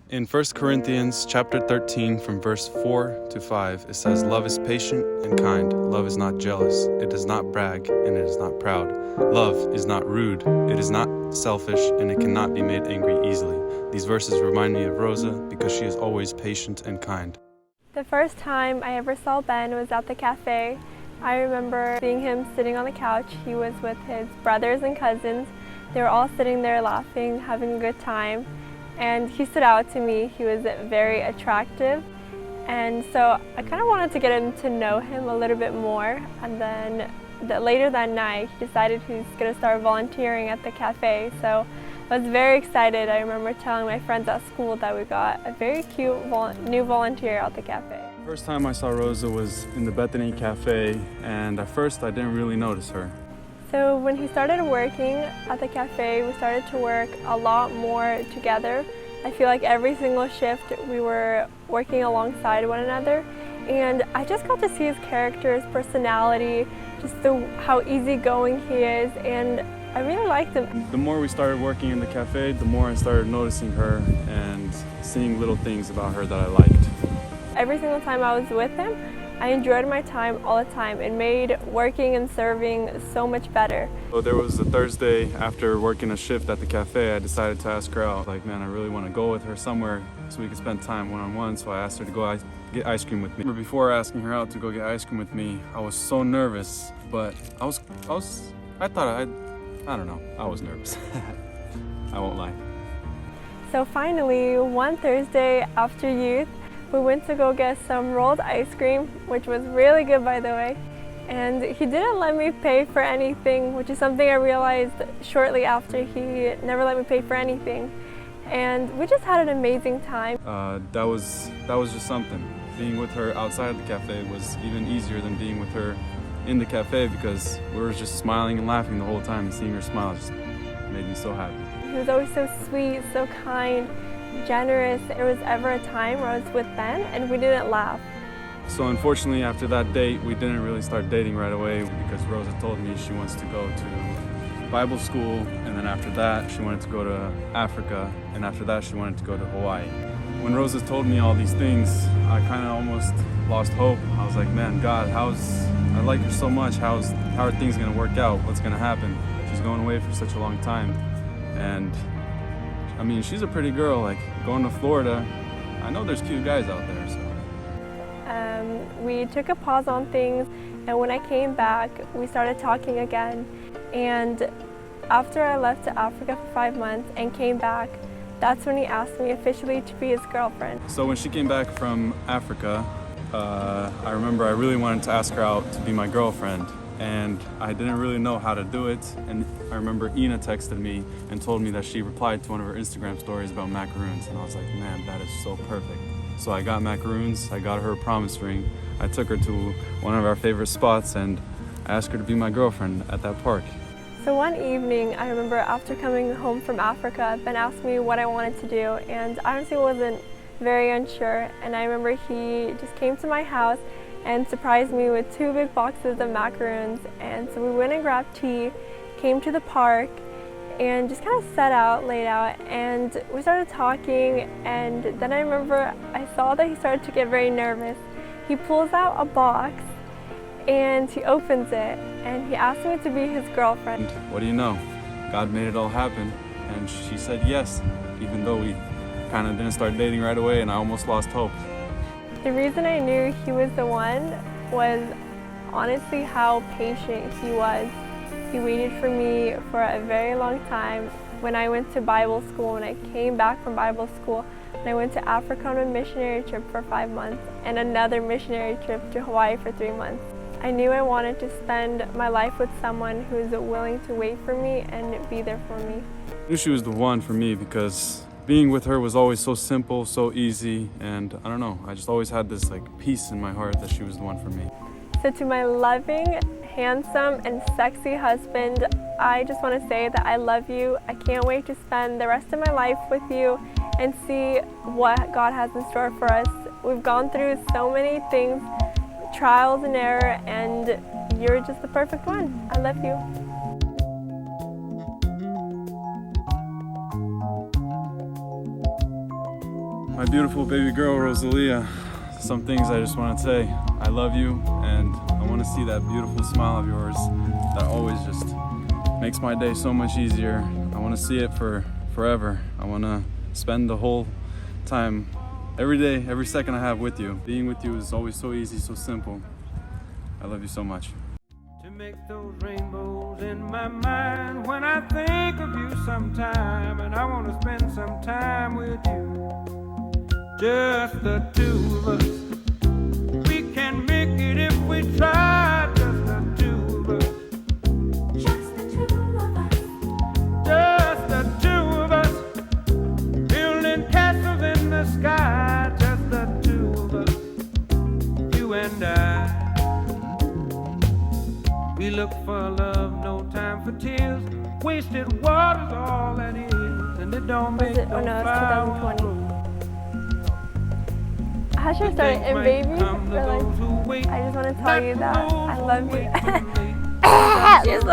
In 1 Corinthians chapter 13 from verse 4 to 5, it says, "Love is patient and kind. Love is not jealous. It does not brag, and it is not proud. Love is not rude. It is not selfish, and it cannot be made angry easily." These verses remind me of Rosa because she is always patient and kind. The first time I ever saw Ben was at the cafe. I remember seeing him sitting on the couch. He was with his brothers and cousins. They were all sitting there laughing, having a good time. And he stood out to me. He was very attractive. And so I kind of wanted to get to know him a little bit more. And then later that night, he decided he's going to start volunteering at the cafe. So I was very excited. I remember telling my friends at school that we got a very cute new volunteer at the cafe. First time I saw Rosa was in the Bethany Cafe, and at first I didn't really notice her. So when he started working at the cafe, we started to work a lot more together. I feel like every single shift we were working alongside one another, and I just got to see his character, his personality, just how easygoing he is, and I really liked him. The more we started working in the cafe, the more I started noticing her and seeing little things about her that I liked. Every single time I was with him, I enjoyed my time all the time. It made working and serving so much better. So there was a Thursday after working a shift at the cafe, I decided to ask her out. Like, man, I really want to go with her somewhere so we could spend time one-on-one. So I asked her to go get ice cream with me. Before asking her out to go get ice cream with me, I was so nervous, but I don't know, I was nervous. I won't lie. So finally, one Thursday after youth, we went to go get some rolled ice cream, which was really good, by the way. And he didn't let me pay for anything, which is something I realized shortly after. He never let me pay for anything. And we just had an amazing time. That was just something. Being with her outside of the cafe was even easier than being with her in the cafe, because we were just smiling and laughing the whole time, and seeing her smile just made me so happy. He was always so sweet, so kind, generous. There was ever a time where I was with Ben and we didn't laugh. So unfortunately, after that date, we didn't really start dating right away, because Rosa told me she wants to go to Bible school, and then after that she wanted to go to Africa, and after that she wanted to go to Hawaii. When Rosa told me all these things, I kind of almost lost hope. I was like, man, God, I like her so much. How are things going to work out? What's going to happen? She's going away for such a long time. And I mean, she's a pretty girl. Like, going to Florida, I know there's cute guys out there. So we took a pause on things, and when I came back, we started talking again. And after I left to Africa for 5 months and came back, that's when he asked me officially to be his girlfriend. So when she came back from Africa, I remember I really wanted to ask her out to be my girlfriend, and I didn't really know how to do it. And I remember Ina texted me and told me that she replied to one of her Instagram stories about macaroons, and I was like, man, that is so perfect. So I got macaroons, I got her a promise ring, I took her to one of our favorite spots, and I asked her to be my girlfriend at that park. So one evening, I remember after coming home from Africa, Ben asked me what I wanted to do, and I honestly wasn't very unsure. And I remember he just came to my house and surprised me with 2 big boxes of macaroons. And so we went and grabbed tea, came to the park, and just kind of laid out, and we started talking. And then I remember I saw that he started to get very nervous. He pulls out a box and he opens it, and he asked me to be his girlfriend. What do you know? God made it all happen, and she said yes, even though we kind of didn't start dating right away, and I almost lost hope. The reason I knew he was the one was honestly how patient he was. He waited for me for a very long time. When I went to Bible school, when I came back from Bible school, and I went to Africa on a missionary trip for 5 months, and another missionary trip to Hawaii for 3 months. I knew I wanted to spend my life with someone who's willing to wait for me and be there for me. I knew she was the one for me because being with her was always so simple, so easy, and I don't know, I just always had this like peace in my heart that she was the one for me. So to my loving, handsome, and sexy husband, I just want to say that I love you. I can't wait to spend the rest of my life with you and see what God has in store for us. We've gone through so many things, trials and error, and you're just the perfect one. I love you. my beautiful baby girl, Rosaliah, some things I just want to say. I love you, and I want to see that beautiful smile of yours that always just makes my day so much easier. I want to see it for forever. I want to spend the whole time, every day, every second I have with you. Being with you is always so easy, so simple. I love you so much. To make those rainbows in my mind when I think of you sometime, and I want to spend some time with you, just the two of us. We can make it if we try, just the two of us. Just the two of us. Just the two of us. Building castles in the sky, just the two of us. You and I. We look for love, no time for tears. Wasted water's all that is, and it don't make Oh no, it's flower 2020. How should I start it? And baby, or like, I just want to tell you that I love you. You're so